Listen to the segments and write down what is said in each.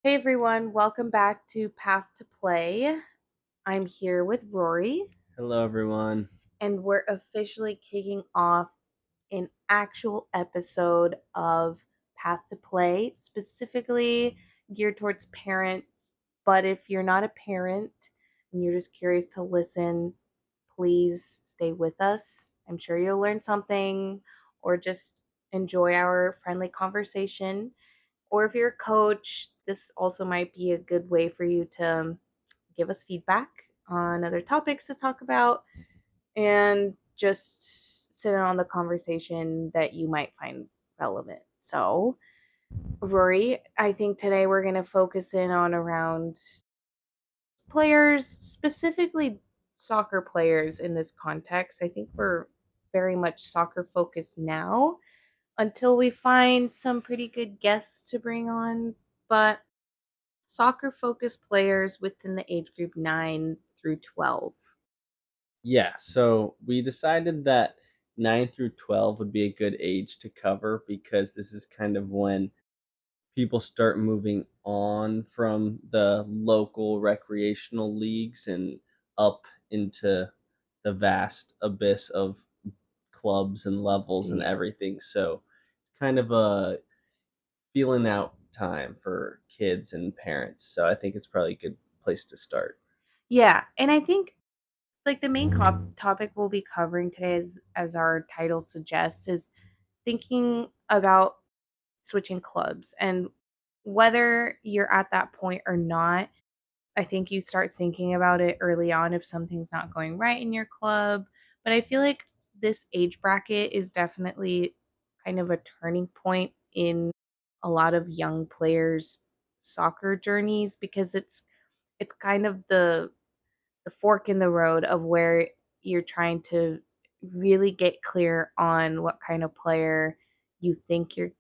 Hey everyone, welcome back to Path to Play. I'm here with Rory, Hello, everyone. and we're officially kicking off an actual episode of Path to Play, specifically geared towards parents. But if you're not a parent and you're just curious to listen, please stay with us. I'm sure you'll learn something or just enjoy our friendly conversation. Or if you're a coach, this also might be a good way for you to give us feedback on other topics to talk about and just sit in on the conversation that you might find relevant. So, Rory, I think today we're going to focus in on around players, specifically soccer players in this context. I think we're very much soccer focused now until we find some pretty good guests to bring on. But soccer focused players within the age group 9 through 12. Yeah, so we decided that 9 through 12 would be a good age to cover because this is kind of when people start moving on from the local recreational leagues and up into the vast abyss of clubs and levels and Yeah. everything. So it's kind of a feeling out time for kids and parents. So I think it's probably a good place to start. Yeah, and I think like the main topic we'll be covering today is as our title suggests is thinking about switching clubs and whether you're at that point or not. I think you start thinking about it early on if something's not going right in your club, but I feel like this age bracket is definitely kind of a turning point in a lot of young players' soccer journeys because it's kind of the fork in the road of where you're trying to really get clear on what kind of player you think your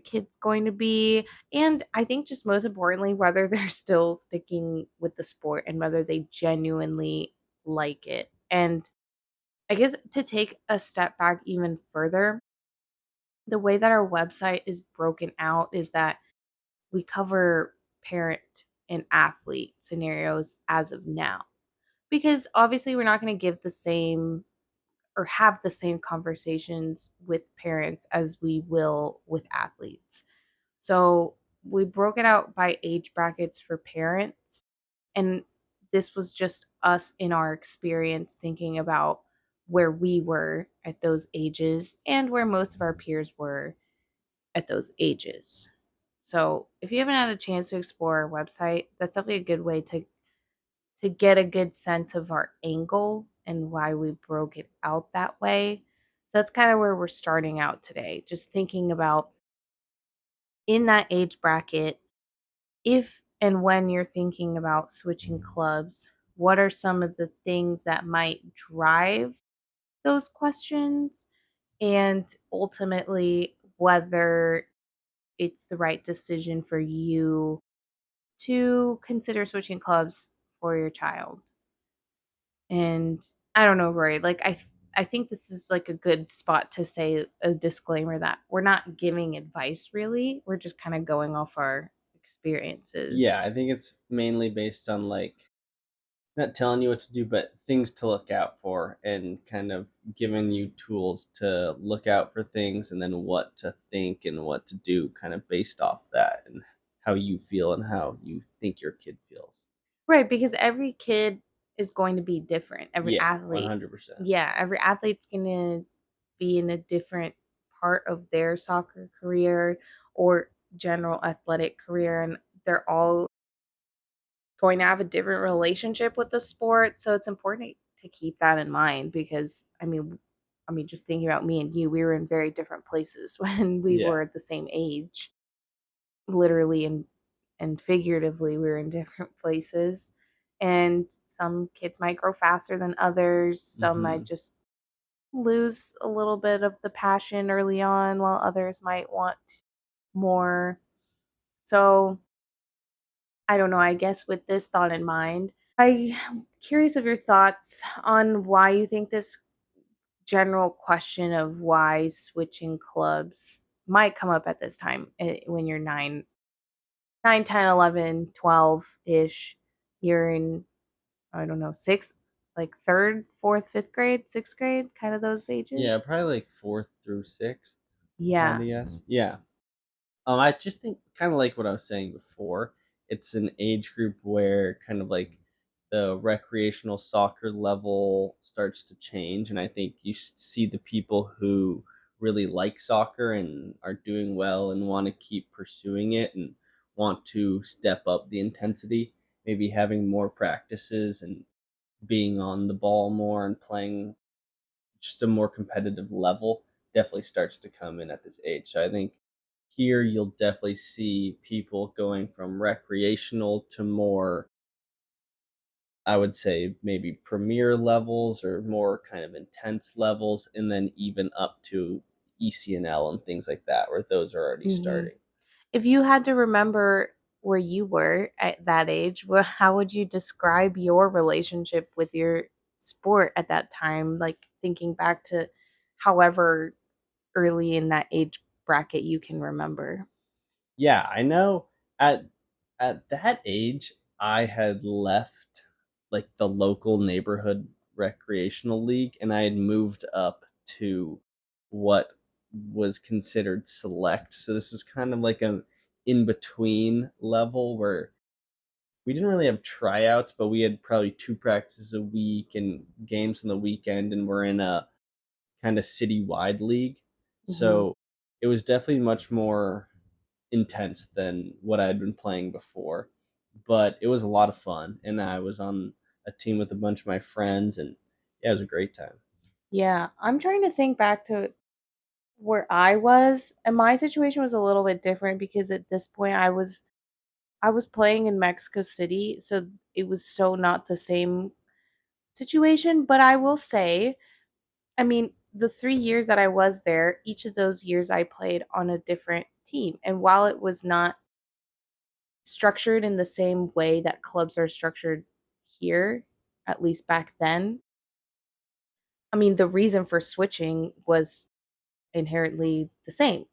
kid's going to be, and I think just most importantly whether they're still sticking with the sport and whether they genuinely like it. And I guess to take a step back even further, the way that our website is broken out is that we cover parent and athlete scenarios as of now, because obviously we're not going to give the same or have the same conversations with parents as we will with athletes. So we broke it out by age brackets for parents. And this was just us in our experience thinking about where we were at those ages and where most of our peers were at those ages. So if you haven't had a chance to explore our website, that's definitely a good way to get a good sense of our angle and why we broke it out that way. So that's kind of where we're starting out today, just thinking about in that age bracket, if and when you're thinking about switching clubs, what are some of the things that might drive those questions? And ultimately, whether it's the right decision for you to consider switching clubs for your child. And I don't know, Rory, like I think this is like a good spot to say a disclaimer that we're not giving advice really. We're just kind of going off our experiences. Yeah, I think it's mainly based on like not telling you what to do, but things to look out for and kind of giving you tools to look out for things and then what to think and what to do kind of based off that and how you feel and how you think your kid feels. Right, because every kid is going to be different. Every Yeah, athlete. 100%. Yeah, every athlete's going to be in a different part of their soccer career or general athletic career, and they're all going to have a different relationship with the sport. So it's important to keep that in mind because I mean just thinking about me and you, we were in very different places when we Yeah. were at the same age. Literally and figuratively, we were in different places. And some kids might grow faster than others. Some might Mhm. just lose a little bit of the passion early on while others might want more. So I don't know, I guess with this thought in mind, I'm curious of your thoughts on why you think this general question of why switching clubs might come up at this time when you're 9. 9, 10, 11, 12 ish. You're in, I don't know, sixth, like third, fourth, fifth grade, sixth grade, kind of those Yeah, ages. probably like 4th through 6th, if I had Yeah. to guess. Yeah. I just think kind of like what I was saying before. It's an age group where kind of like the recreational soccer level starts to change, and I think you see the people who really like soccer and are doing well and want to keep pursuing it and want to step up the intensity, maybe having more practices and being on the ball more and playing just a more competitive level definitely starts to come in at this age. So I think here you'll definitely see people going from recreational to more, I would say, maybe premier levels or more kind of intense levels, and then even up to ECNL and things like that, where those are already Hmm. starting. If you had to remember where you were at that age, how would you describe your relationship with your sport at that time? Like thinking back to however early in that age bracket you can remember. Yeah, I know at that age, I had left, like, the local neighborhood recreational league, and I had moved up to what was considered select, so this was kind of like an in-between level where we didn't really have tryouts, but we had probably 2 practices a week and games on the weekend, and we're in a kinda citywide league, Hmm. so it was definitely much more intense than what I had been playing before, but it was a lot of fun, and I was on a team with a bunch of my friends, and yeah, it was a great time. Yeah, I'm trying to think back to where I was, and my situation was a little bit different because at this point I was playing in Mexico City, so it was so not the same situation, but I will say, I mean, the 3 years that I was there, each of those years I played on a different team, and while it was not structured in the same way that clubs are structured here, at least back then, I mean, the reason for switching was inherently the same.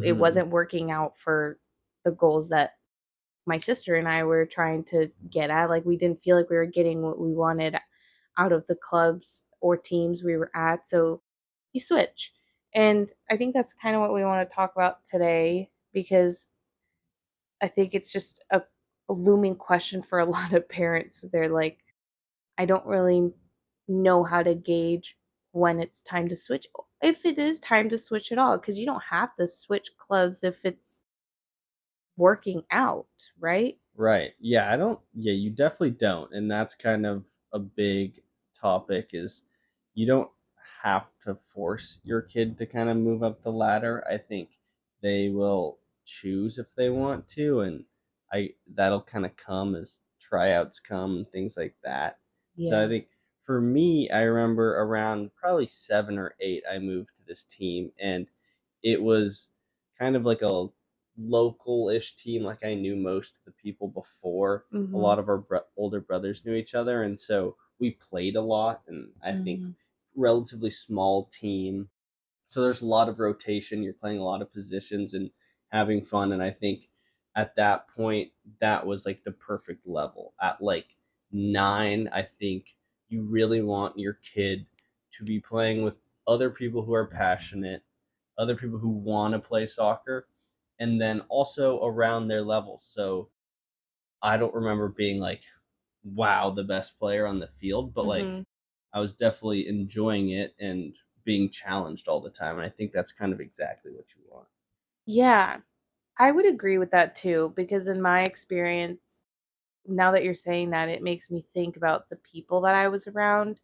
It Mhm. wasn't working out for the goals that my sister and I were trying to get at. Like, we didn't feel like we were getting what we wanted out of the clubs or teams we were at. So you switch. And I think that's kind of what we want to talk about today because I think it's just a looming question for a lot of parents. They're like, I don't really know how to gauge when it's time to switch. If it is time to switch at all, because you don't have to switch clubs if it's working out, right? Right. Yeah, you definitely don't, and that's kind of a big topic is you don't have to force your kid to kind of move up the ladder. I think they will choose if they want to, and I that'll kind of come as tryouts come and things like that. So I Yeah. think for me, I remember around probably 7 or 8 I moved to this team, and it was kind of like a local-ish team, like, I knew most of the people before. A Mhm. lot of our older brothers knew each other, and so we played a lot, and I think Mhm. relatively small team. So there's a lot of rotation, you're playing a lot of positions and having fun, and I think at that point, that was, like, the perfect level. At, like, 9, I think you really want your kid to be playing with other people who are passionate, other people who wanna play soccer, and then also around their level. So, I don't remember being like, "Wow, the best player on the field," but, like, Mhm. I was definitely enjoying it and being challenged all the time, and I think that's kind of exactly what you want. Yeah, I would agree with that too because in my experience, now that you're saying that, it makes me think about the people that I was around,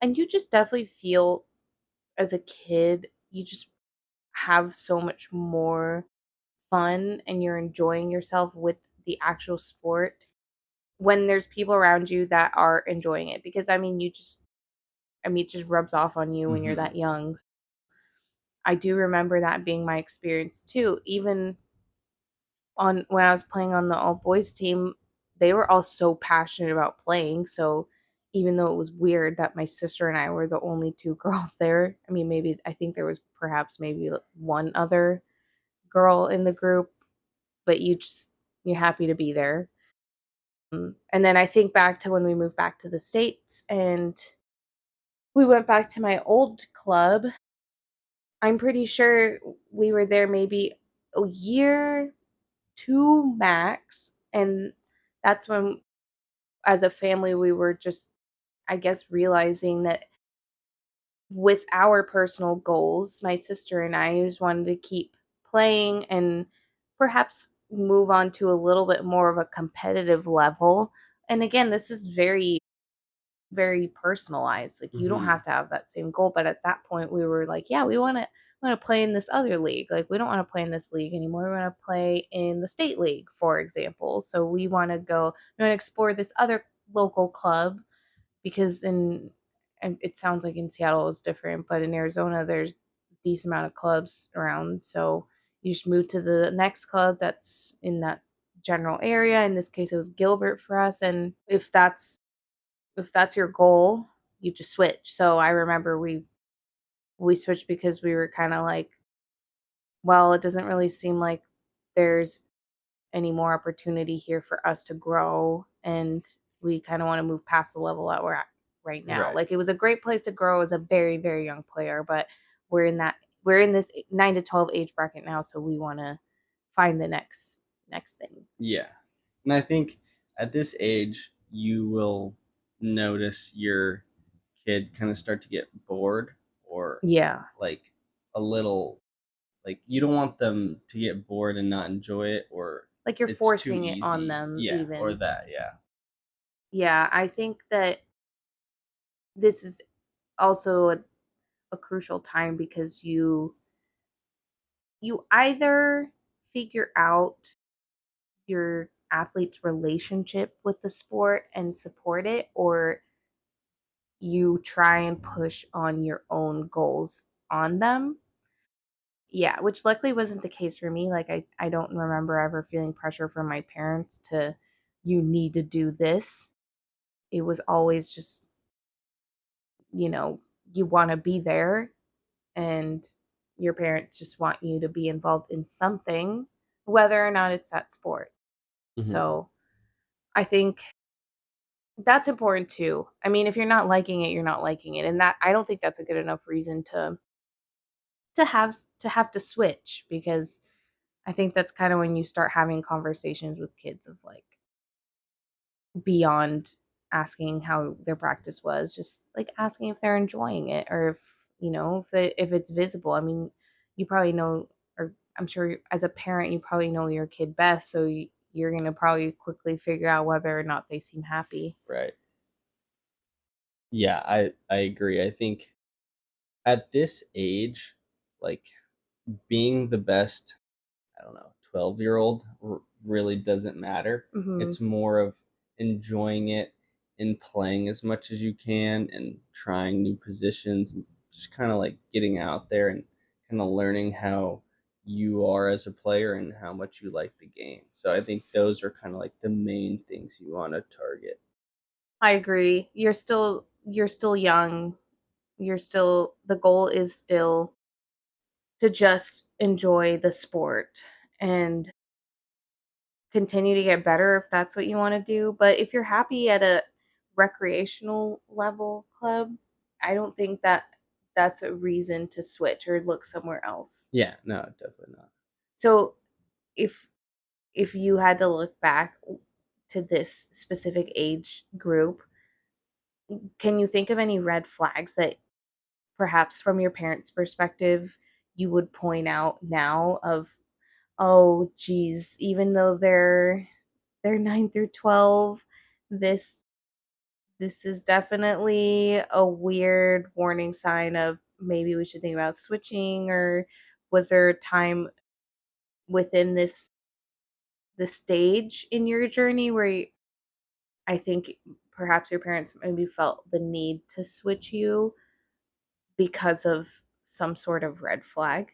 and you just definitely feel as a kid, you just have so much more fun and you're enjoying yourself with the actual sport when there's people around you that are enjoying it because I mean, it just rubs off on you when you're Mhm. that young. I do remember that being my experience too. Even on when I was playing on the all boys team, they were all so passionate about playing. So even though it was weird that my sister and I were the only two girls there, I mean, maybe I think there was perhaps maybe one other girl in the group, but you just you're happy to be there. And then I think back to when we moved back to the States and we went back to my old club. I'm pretty sure we were there maybe a year, 2 max, and that's when, as a family, we were just, I guess, realizing that with our personal goals, my sister and I just wanted to keep playing and perhaps move on to a little bit more of a competitive level. And again, this is very, very personalized. Like you don't Mhm. have to have that same goal. But at that point we were like, yeah, we want to play in this other league. Like we don't want to play in this league anymore. We want to play in the state league, for example. So we want to explore this other local club because and it sounds like in Seattle is different, but in Arizona there's a decent amount of clubs around. So you just move to the next club that's in that general area. In this case, it was Gilbert for us, and if that's your goal, you just switch. So I remember we switched because we were kind of like, well, it doesn't really seem like there's any more opportunity here for us to grow, and we kind of want to move past the level that we're at right now. Right. Like it was a great place to grow as a very, very young player, but we're in this 9 to 12 age bracket now, so we want to find the next thing. Yeah. And I think at this age, you will notice your kid kind of start to get bored or Yeah. like a little like you don't want them to get bored and not enjoy it or Like you're it's too forcing it on easy. them Yeah, or even. that, yeah. Yeah, I think that this is also a crucial time because you either figure out your athlete's relationship with the sport and support it, or you try and push on your own goals on them. Yeah, which luckily wasn't the case for me. Like I don't remember ever feeling pressure from my parents to, you need to do this. It was always just, you know, you want to be there, and your parents just want you to be involved in something, whether or not it's that sport. Mhm. So I think that's important too. I mean, if you're not liking it, you're not liking it. And that, I don't think that's a good enough reason to have to switch, because I think that's kind of when you start having conversations with kids of like, beyond asking how their practice was, just like asking if they're enjoying it, or if, if it's visible. I mean, you probably know, or I'm sure as a parent, you probably know your kid best, so you're going to probably quickly figure out whether or not they seem happy. Right. Yeah, I agree. I think at this age, like being the best, I don't know, 12-year-old really doesn't matter. Mhm. It's more of enjoying it and playing as much as you can and trying new positions, and just kind of like getting out there and kind of learning how you are as a player and how much you like the game. So I think those are kind of like the main things you want to target. I agree. You're still young. The goal is still to just enjoy the sport and continue to get better if that's what you want to do. But if you're happy at a recreational level club, I don't think that that's a reason to switch or look somewhere else. Yeah, no, definitely not. So if if you had to look back to this specific age group, can you think of any red flags that perhaps from your parents' perspective you would point out now of, oh geez, even though they're 9 through 12, this this is definitely a weird warning sign of maybe we should think about switching? Or was there a time within this stage in your journey where I think perhaps your parents maybe felt the need to switch you because of some sort of red flag?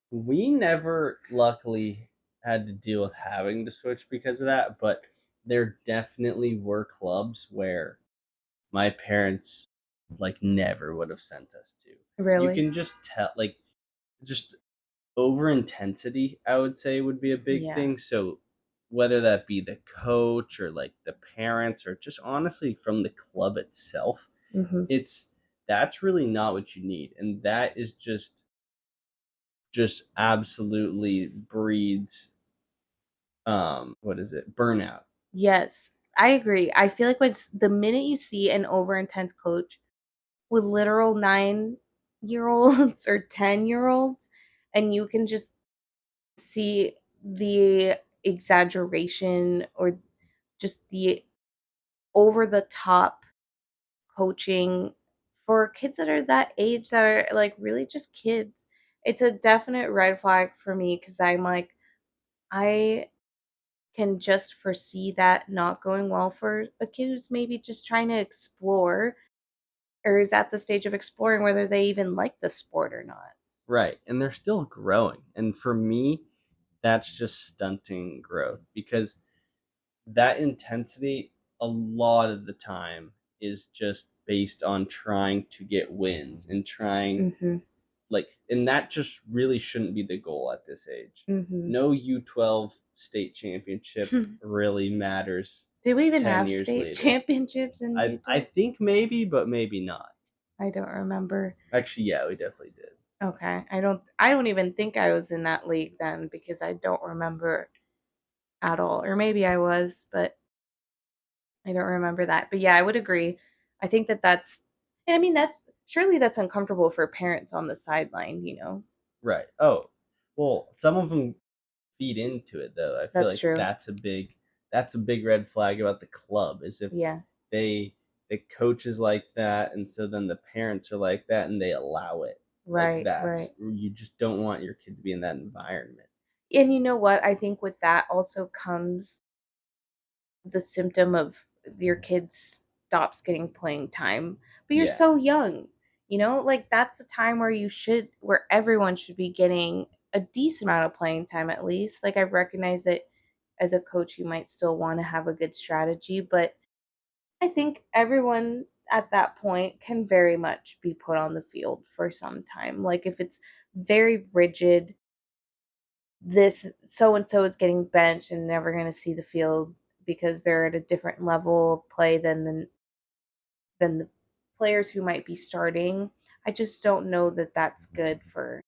We never luckily had to deal with having to switch because of that, but there definitely were clubs where my parents like never would have sent us to. You Really? can just tell like just over intensity, I would say would be a big Yeah. thing. So whether that be the coach or like the parents or just honestly from the club itself, Mhm. it's that's really not what you need. And that is just absolutely breeds what is it? Burnout. Yes, I agree. I feel like the minute you see an over intense coach with literal 9-year-olds or 10-year-olds, and you can just see the exaggeration or just the over the top coaching for kids that are that age that are like really just kids. It's a definite red flag for me because I'm like, I can just foresee that not going well for a kid who's maybe just trying to explore or is at the stage of exploring whether they even like the sport or not. Right. And they're still growing. And for me, that's just stunting growth because that intensity a lot of the time is just based on trying to get wins and trying Mhm. like and that just really shouldn't be the goal at this age. Mhm. No U12 state championship really matters Do we even 10 have years state later. championships in I U12? think maybe, but maybe not. I don't remember. Actually, yeah, we definitely did. Okay. I don't even think I was in that league then because I don't remember at all. Or maybe I was, but I don't remember that. But yeah, I would agree. I think that that's and I mean that's surely that's uncomfortable for parents on the sideline, you know. Right. Oh, well, some of them feed into it though. I feel That's like true. that's a big red flag about the club is if Yeah. they the coach is like that and so then the parents are like that and they allow it. Like Right, right. that's you just don't want your kid to be in that environment. And you know what? I think with that also comes the symptom of your kid stops getting playing time, but you're Yeah. so young. You know, like that's the time where everyone should be getting a decent amount of playing time at least. Like I recognize that as a coach you might still want to have a good strategy, but I think everyone at that point can very much be put on the field for some time. Like if it's very rigid, this so and so is getting benched and never going to see the field because they're at a different level of play than the players who might be starting. I just don't know that that's good for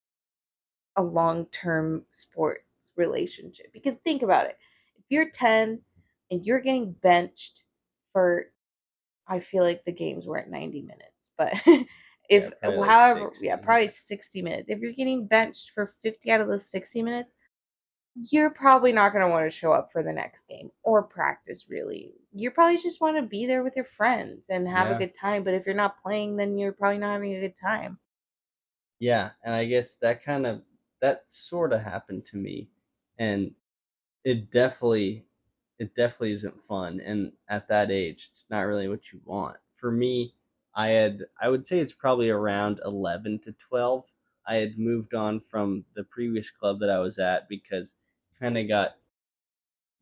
a long-term sports relationship because think about it. If you're 10 and you're getting benched for I feel like the games were at 90 minutes, but Yeah, if probably like however, yeah, 60. probably Yeah. 60 minutes. If you're getting benched for 50 out of those 60 minutes, you're probably not going to want to show up for the next game or practice really. You probably just want to be there with your friends and have a Yeah. good time, but if you're not playing, then you're probably not having a good time. Yeah, and I guess that sort of happened to me and it definitely it definitely isn't fun, and at that age, it's not really what you want. For me, I would say it's probably around 11 to 12. I had moved on from the previous club that I was at because kinda got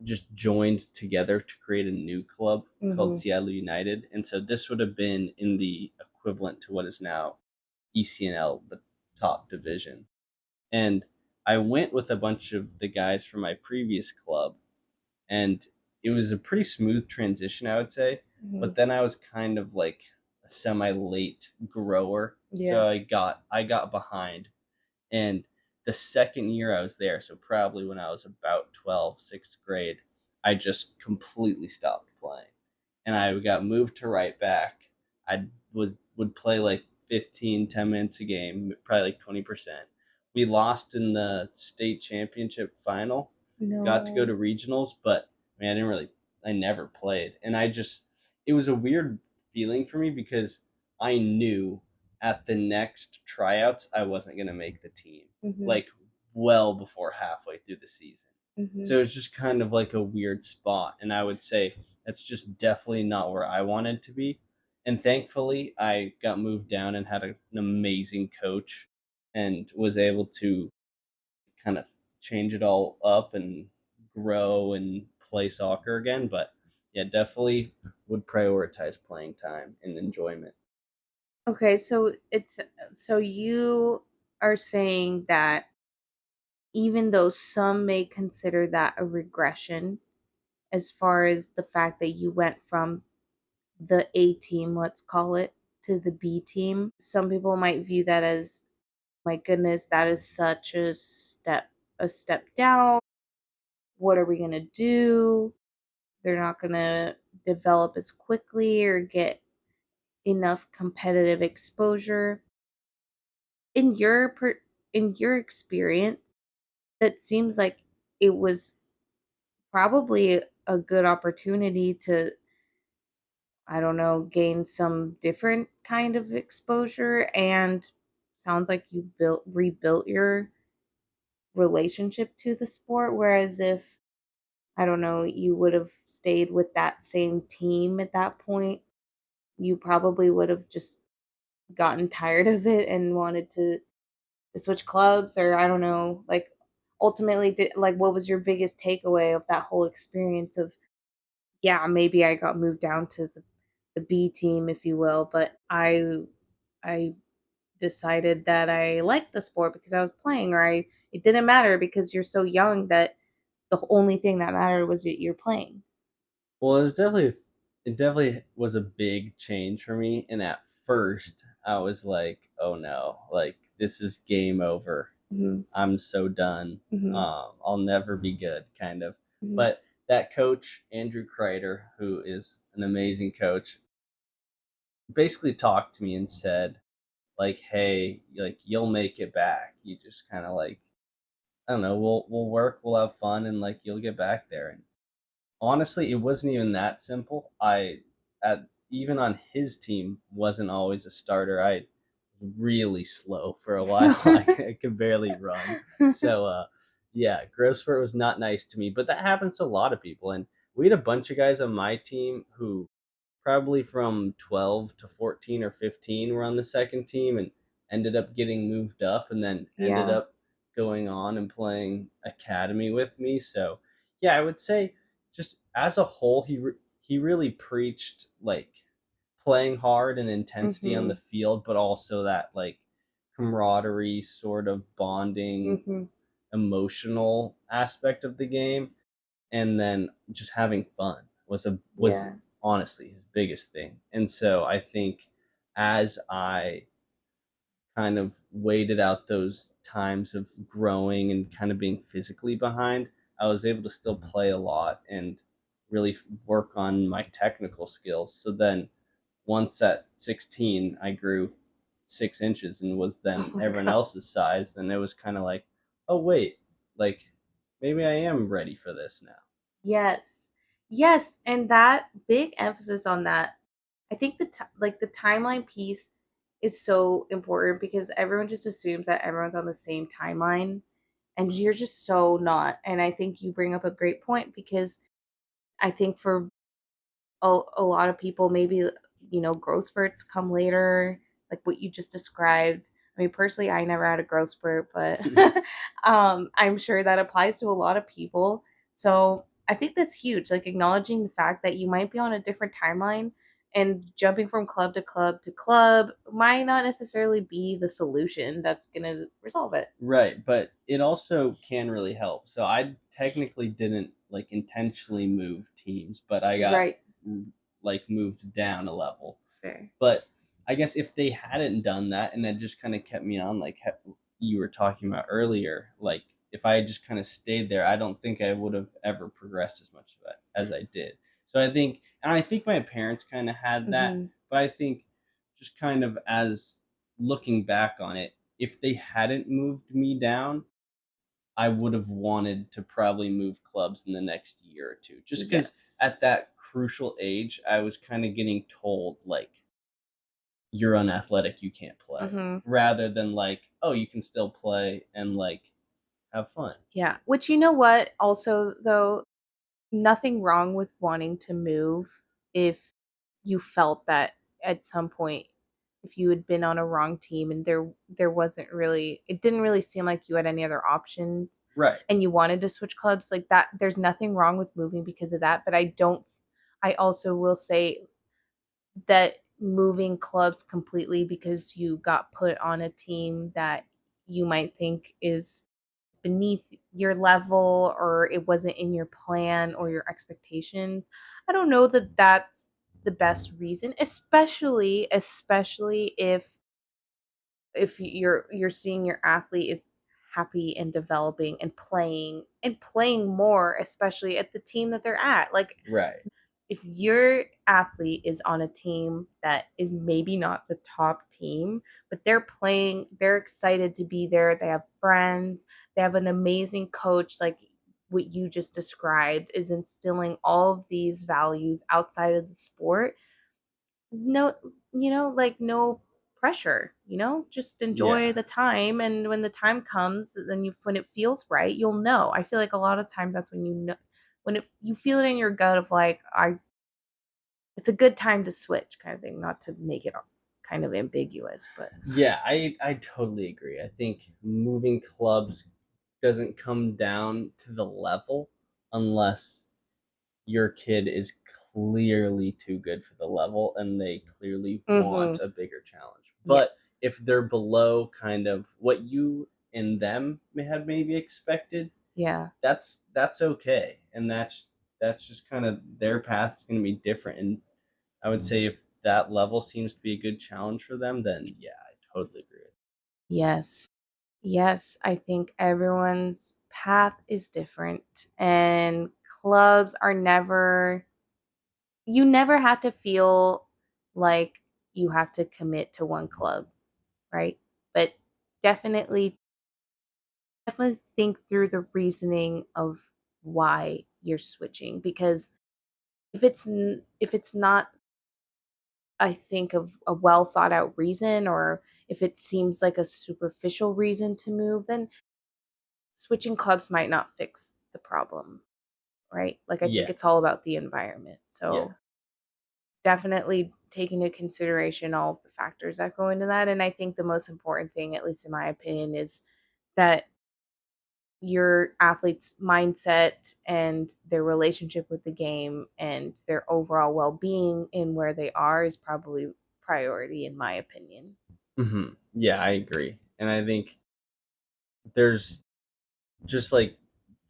just joined together to create a new club called Mhm. Seattle United, and so this would have been in the equivalent to what is now ECNL, the top division. And I went with a bunch of the guys from my previous club, and it was a pretty smooth transition, I would say. Mhm. But then I was kind of like a semi late grower, Yeah. so I got behind. And the second year I was there, so probably when I was about 12, sixth grade, I just completely stopped playing and I got moved to right back. I would play like 15, 10 minutes a game, probably like 20%. We lost in the state championship final. Got to go No. to regionals, but man, I never played. And it was a weird feeling for me because I knew at the next tryouts I wasn't going to make the team. Mhm. Like well before halfway through the season. Mhm. So it's just kind of like a weird spot. And I would say that's just definitely not where I wanted to be. And thankfully, I got moved down and had an amazing coach and was able to kind of change it all up and grow and play soccer again. But yeah, definitely would prioritize playing time and enjoyment. Okay, so you are saying that even though some may consider that a regression as far as the fact that you went from the A team, let's call it, to the B team. Some people might view that as, my goodness, that is such a step down. What are we going to do? They're not going to develop as quickly or get enough competitive exposure. In in your experience, that seems like it was probably a good opportunity to, I don't know, gain some different kind of exposure, and sounds like you rebuilt your relationship to the sport, whereas if, I don't know, you would have stayed with that same team at that point, you probably would have just gotten tired of it and wanted to switch clubs, or I don't know, like, ultimately, did like, what was your biggest takeaway of that whole experience of, yeah, maybe I got moved down to the B team, if you will, but I decided that I liked the sport because I was playing, or I it didn't matter because you're so young that the only thing that mattered was that you're playing. Well, it definitely was a big change for me, and at first, I was like, "Oh, no, like, this is game over. Mhm, I'm so done. mhm, I'll never be good," kind of. mhm. But that coach, Andrew Kreider, who is an amazing coach, basically talked to me and said, like, "Hey, like, you'll make it back. You just kinda, like, I don't know, we'll work, we'll have fun, and, like, you'll get back there." And honestly, it wasn't even that simple. I at even on his team wasn't always a starter. I was really slow for a while. I could barely run. So yeah, Grossford was not nice to me, but that happens to a lot of people. And we had a bunch of guys on my team who probably from 12 to 14 or 15 were on the second team and ended up getting moved up and then ended Yeah. up going on and playing academy with me. So yeah, I would say just as a whole, he really preached like playing hard and intensity on the Mhm, field, but also that like camaraderie, sort of bonding, mhm. emotional aspect of the game, and then just having fun was Yeah. honestly his biggest thing. And so I think as I kind of waited out those times of growing and kind of being physically behind, I was able to still play a lot and really work on my technical skills. So then once at 16, I grew 6 inches and was Oh then my everyone god. else's size. And it was kind of like, oh, wait, like maybe I am ready for this now. Yes. Yes, and that big emphasis on that. I think like, the timeline piece is so important because everyone just assumes that everyone's on the same timeline, and you're just so not, and I think you bring up a great point because I think for a lot of people, maybe, growth spurts come later, like what you just described. I mean, personally, I never had a growth spurt, but I'm sure that applies to a lot of people. So I think that's huge, like acknowledging the fact that you might be on a different timeline, and jumping from club to club to club might not necessarily be the solution that's going to resolve it. Right, but it also can really help. So I technically didn't like intentionally move teams, but I got Right. like moved down a level. Fair. But I guess if they hadn't done that and had just kind of kept me on, like you were talking about earlier, like if I had just kind of stayed there, I don't think I would have ever progressed as much as I did. So I think my parents kind of had that, Hmm. but I think just kind of as looking back on it, if they hadn't moved me down, I would have wanted to probably move clubs in the next year or two. Just because at Yes. that crucial age, I was kind of getting told, like, you're unathletic, you can't play, Hmm. rather than like, oh, you can still play and like have fun. Yeah. Which, you know what? Also, though, nothing wrong with wanting to move if you felt that at some point, if you had been on a wrong team and there wasn't really, it didn't really seem like you had any other options, Right. and you wanted to switch clubs, like that, there's nothing wrong with moving because of that. But I also will say that moving clubs completely because you got put on a team that you might think is beneath your level or it wasn't in your plan or your expectations, I don't know that that's the best reason, especially if you're seeing your athlete is happy and developing and playing more, especially at the team that they're at. Like Right. if your athlete is on a team that is maybe not the top team, but they're excited to be there. They have friends, they have an amazing coach, like what you just described is instilling all of these values outside of the sport. No, like no pressure, just enjoy Yeah. the time. And when the time comes, then when it feels right, you'll know. I feel like a lot of times that's when you feel it in your gut of like, it's a good time to switch kind of thing, not to make it kind of ambiguous, but Yeah, I totally agree. I think moving clubs doesn't come down to the level unless your kid is clearly too good for the level and they clearly want mhm. a bigger challenge. But Yes. if they're below kind of what you and them may have maybe expected, Yeah. that's okay. And that's just kind of their path is going to be different. And I would say if that level seems to be a good challenge for them, then yeah, I totally agree. Yes. Yes, I think everyone's path is different and clubs are never you never have to feel like you have to commit to one club, right? But definitely definitely think through the reasoning of why you're switching because if it's not, I think, of a well thought out reason, or if it seems like a superficial reason to move, then switching clubs might not fix the problem, right? Like I think Yeah, it's all about the environment. yeah. So definitely take into consideration all of the factors that go into that. And I think the most important thing, at least in my opinion, is that your athlete's mindset and their relationship with the game and their overall well-being in where they are is probably priority in my opinion. Yeah, I agree. And I think there's just like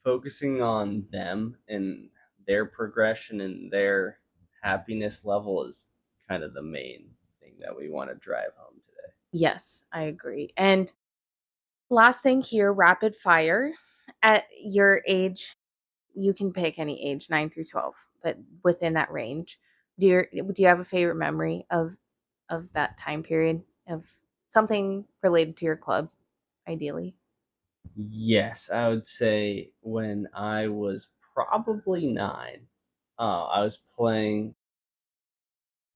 focusing on them and their progression and their happiness level is kind of the main thing that we want to drive home today. Yes, I agree. And last thing here, rapid fire. At your age, you can pick any age, 9 through 12, but within that range. Do you have a favorite memory of that time period of something related to your club, ideally? Yes, I would say when I was probably 9, I was playing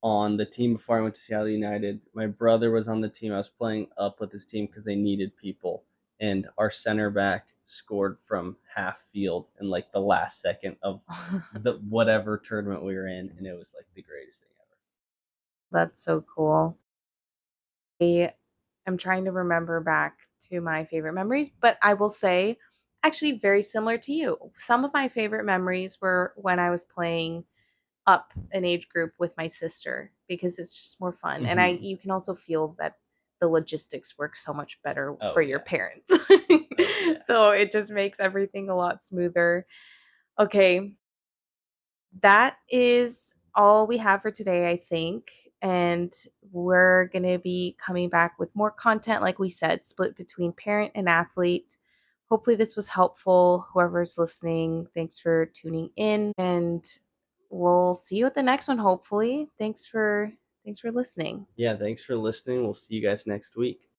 on the team before I went to Seattle United. My brother was on the team. I was playing up with his team because they needed people, and our center back scored from half field in like the last second of the whatever tournament we were in, and it was like the greatest thing ever. That's so cool. I'm trying to remember back to my favorite memories, but I will say, actually, very similar to you. Some of my favorite memories were when I was playing up an age group with my sister because it's just more fun. And Hmm. you can also feel that the logistics work so much better for Oh your yeah, parents. oh yeah, So it just makes everything a lot smoother. Okay, that is all we have for today, I think. And we're going to be coming back with more content, like we said, split between parent and athlete. Hopefully, this was helpful. Whoever's listening, thanks for tuning in. And we'll see you at the next one, hopefully. Thanks for listening. yeah. Thanks for listening. We'll see you guys next week.